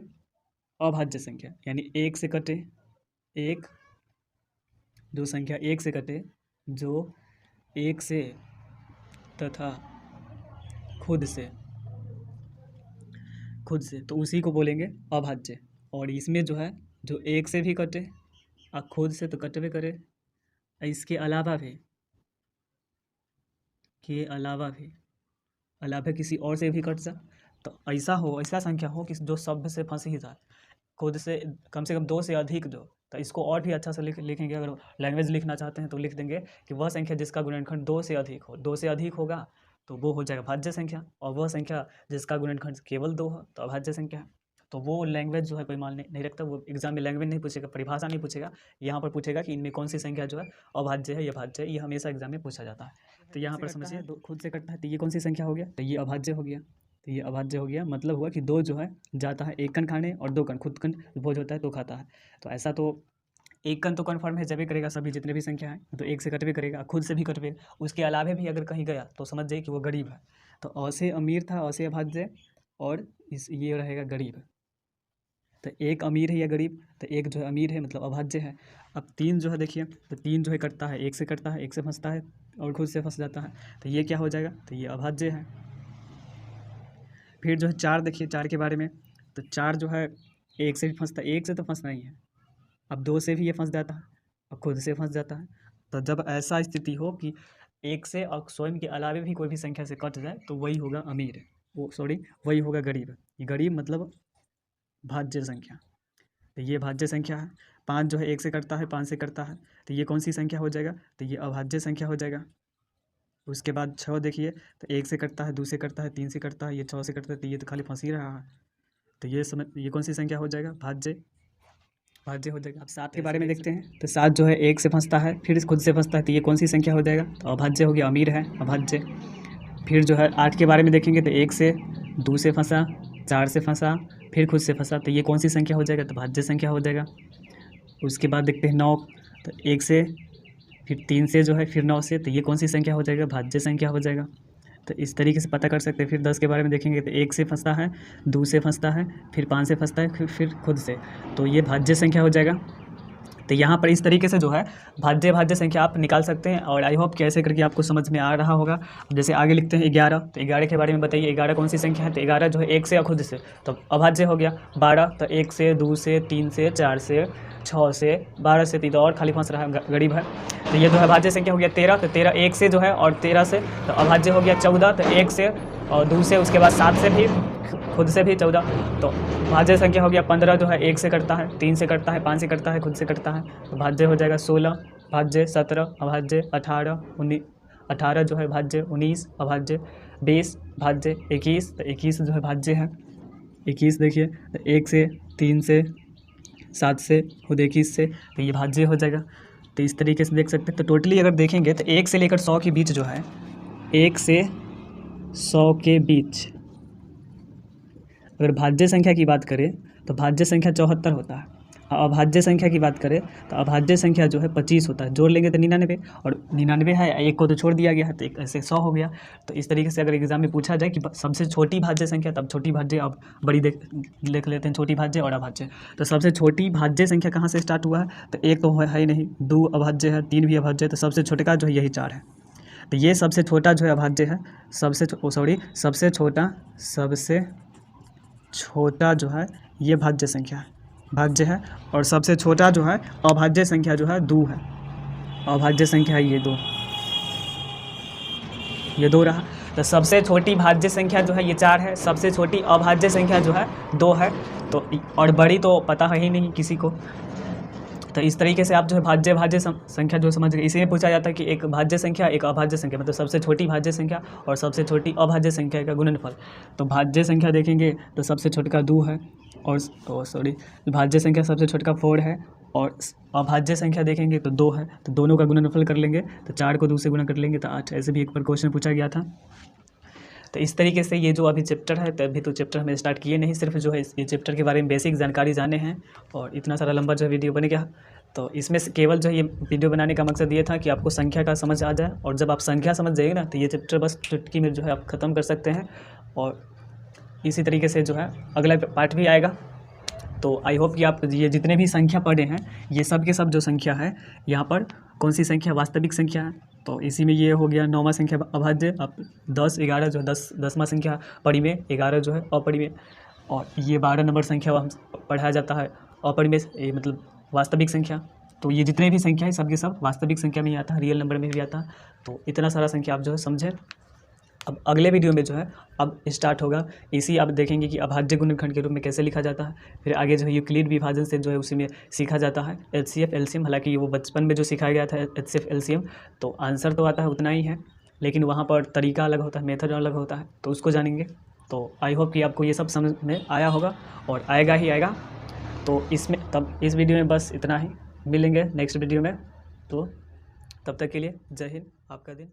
अभाज्य संख्या। यानी 1 से कटे, एक जो संख्या 1 से कटे, जो 1 से तथा खुद से तो उसी को बोलेंगे अभाज्य। और इसमें जो है जो 1 से भी कटे और खुद से तो कटवे करे, इसके अलावा किसी और से भी कट जाए, तो ऐसा संख्या हो कि जो सब से फंस ही जाए, खुद से कम 2 से अधिक जो, तो इसको और भी अच्छा से लिखेंगे। अगर लैंग्वेज लिखना चाहते हैं तो लिख देंगे कि वह संख्या जिसका गुणनखंड 2 से अधिक हो, 2 से अधिक होगा तो वो हो जाएगा भाज्य संख्या, और वह संख्या जिसका गुणनखंड केवल 2 हो तो अभाज्य संख्या है। तो वो लैंग्वेज जो है कोई मान नहीं रखता, वो एग्जाम में लैंग्वेज नहीं पूछेगा, परिभाषा नहीं पूछेगा, यहाँ पर पूछेगा कि इनमें कौन सी संख्या जो है अभाज्य है या भाज्य है, ये हमेशा एग्जाम में पूछा जाता है। तो यहाँ पर समझिए, खुद से कटता है तो ये कौन सी संख्या हो गया, तो ये अभाज्य हो गया। तो ये अभाज्य हो गया, मतलब हुआ कि 2 जो है जाता है 1 कण खाने और 2 कण खुद कण भोज होता है तो खाता है। तो ऐसा तो 1 कण तो कन्फर्म है, जब करेगा सभी जितने भी संख्या है, तो 1 से कटवे करेगा, खुद से भी कटवे, उसके अलावे भी अगर कहीं गया तो समझ जाइए कि वो गरीब है। तो अ से अमीर था, अ से अभाज्य, और ये रहेगा गरीब। तो एक अमीर है या गरीब, तो एक जो है अमीर है मतलब अभाज्य है। अब 3 जो है देखिए, तो 3 जो है कटता है, 1 से कटता है, 1 से फंसता है और खुद से फंस जाता है, तो ये क्या हो जाएगा, तो ये अभाज्य है। फिर जो है 4 देखिए, 4 के बारे में, तो 4 जो है 1 से भी फंसता है, 1 से तो फंसना ही है, अब 2 से भी ये फंस जाता है और खुद से फंस जाता है। तो जब ऐसा स्थिति हो कि 1 से और स्वयं के अलावे भी कोई भी संख्या से कट जाए तो वही होगा अमीर। वही होगा गरीब। गरीब मतलब भाज्य संख्या। तो ये भाज्य संख्या है। 5 जो है 1 से कटता है, 5 से कटता है, तो ये कौन सी संख्या हो जाएगा? तो ये अभाज्य संख्या हो जाएगा। उसके बाद 6 देखिए, तो 1 से कटता है, 2 से कटता है, 3 से कटता है, ये 6 से कटता है, तो ये तो खाली फंस ही रहा है। तो ये कौन सी संख्या हो जाएगा? भाज्य हो जाएगा। अब 7 के बारे में देखते हैं। तो 7 जो है 1 से फंसता है, फिर खुद से फंसता है, तो ये कौन सी संख्या हो जाएगा? तो अभाज्य हो गया, अमीर है, अभाज्य। फिर जो है 8 के बारे में देखेंगे, तो 1 से, 2 से फंसा, 4 से फंसा, फिर खुद से फंसा, तो ये कौन सी संख्या हो जाएगा? तो भाज्य संख्या हो जाएगा। उसके बाद देखते हैं 9, तो 1 से, फिर 3 से जो है, फिर 9 से, तो ये कौन सी संख्या हो जाएगा? भाज्य संख्या हो जाएगा। तो इस तरीके से पता कर सकते हैं। फिर 10 के बारे में देखेंगे, तो 1 से फंसता है, 2 से फंसता है, फिर 5 से फंसता है, फिर खुद से, तो ये भाज्य संख्या हो जाएगा। तो यहाँ पर इस तरीके से जो है भाज्य संख्या आप निकाल सकते हैं। और आई होप कि ऐसे करके आपको समझ में आ रहा होगा। जैसे आगे लिखते हैं 11, तो 11 के बारे में बताइए, 11 कौन सी संख्या है? तो 11 जो है 1 से या खुद से, तो अभाज्य हो गया। 12, तो 1 से, 2 से, 3 से, 4 से, 6 से, 12 से, 3 और खाली फंस रहा है, गरीब है। तो ये जो है भाज्य संख्या हो गया 13, तो 13 1 से जो है और 13 से, तो अभाज्य हो गया 14, तो 1 से और 2 से, उसके बाद 7 से भी, खुद से भी 14, तो भाज्य संख्या हो गया 15 जो है 1 से कटता है, 3 से कटता है, 5 से कटता है, खुद से कटता है, तो भाज्य हो जाएगा 16, भाज्य 17, अभाज्य 18, 19, 18 जो है भाज्य, 19 अभाज्य, 20 भाज्य, 21, तो 21 जो है भाज्य है। 21 देखिए, तो 1 से, 3 से, 7 से, खुद 21 से, तो ये भाज्य हो जाएगा। तो इस तरीके से देख सकते हैं। तो टोटली अगर देखेंगे तो 1 से लेकर 100 के बीच जो है, 1 से 100 के बीच अगर भाज्य संख्या की बात करें तो भाज्य संख्या 74 होता है। अभाज्य संख्या की बात करें तो अभाज्य संख्या जो है 25 होता है। जोड़ लेंगे तो 99, और 99 है, एक को तो छोड़ दिया गया है, तो एक ऐसे 100 हो गया। तो इस तरीके से अगर एग्जाम में पूछा जाए कि सबसे छोटी भाज्य संख्या, तब छोटी भाज्य, अब बड़ी देख लेते हैं, छोटी भाज्य और अभाज्य। तो सबसे छोटी भाज्य संख्या कहाँ से स्टार्ट हुआ है? तो 1 तो है ही नहीं, 2 अभाज्य है, 3 भी अभाज्य है, तो सबसे छोटे का जो है यही 4 है। तो ये सबसे छोटा जो है अभाज्य है, सबसे छोटा जो है ये भाज्य संख्या है, भाज्य है। और सबसे छोटा जो है अभाज्य संख्या जो है 2 है, अभाज्य संख्या है ये 2 रहा। तो सबसे छोटी भाज्य संख्या जो है ये 4 है, सबसे छोटी अभाज्य संख्या जो है 2 है। तो और बड़ी तो पता है ही नहीं किसी को। तो इस तरीके से आप जो है भाज्य संख्या जो समझ गए। इसी में पूछा जाता है कि एक भाज्य संख्या, एक अभाज्य संख्या, मतलब सबसे छोटी भाज्य संख्या और सबसे छोटी अभाज्य संख्या का गुणनफल। तो भाज्य संख्या देखेंगे तो सबसे छोटा का 2 है, और भाज्य संख्या सबसे छोटा का 4 है, और अभाज्य संख्या देखेंगे तो 2 है। तो दोनों का गुणनफल कर लेंगे, तो 4 को 2 से गुणा कर लेंगे तो 8। ऐसे भी एक बार क्वेश्चन पूछा गया था। तो इस तरीके से ये जो अभी चैप्टर है, तो अभी तो चैप्टर हमें स्टार्ट किए नहीं, सिर्फ जो है ये चैप्टर के बारे में बेसिक जानकारी जाने हैं। और इतना सारा लंबा जो है वीडियो बन गया। तो इसमें केवल जो है ये वीडियो बनाने का मकसद ये था कि आपको संख्या का समझ आ जाए, और जब आप संख्या समझ जाइए ना, तो ये चैप्टर बस चुटकी में जो है आप ख़त्म कर सकते हैं। और इसी तरीके से जो है अगला पार्ट भी आएगा। तो आई होप कि आप ये जितने भी संख्या पढ़े हैं, ये सब के सब जो संख्या है, यहाँ पर कौन सी संख्या वास्तविक संख्या है। तो इसी में ये हो गया 9वां संख्या अभाज्य। अब 10, 11 जो है 10वां संख्या परिमेय, 11 जो है अपरिमेय, और ये 12 नंबर संख्या हम पढ़ाया जाता है अपरिमेय, मतलब वास्तविक संख्या। तो ये जितने भी संख्या है सब के सब वास्तविक संख्या में ही आता है, रियल नंबर में भी आता है। तो इतना सारा संख्या आप जो है समझें। अब अगले वीडियो में जो है अब स्टार्ट होगा, इसी आप देखेंगे कि अभाज्य गुणनखंड के रूप में कैसे लिखा जाता है। फिर आगे जो है यूक्लिड विभाजन से जो है उसी में सीखा जाता है एचसीएफ एलसीएम। हालांकि वो बचपन में जो सिखाया गया था एचसीएफ एलसीएम, तो आंसर तो आता है उतना ही है, लेकिन वहाँ पर तरीका अलग होता है, मेथड अलग होता है, तो उसको जानेंगे। तो आई होप कि आपको ये सब समझ में आया होगा, और आएगा ही आएगा। तो इस वीडियो में बस इतना ही, मिलेंगे नेक्स्ट वीडियो में। तो तब तक के लिए जय हिंद, आपका दिन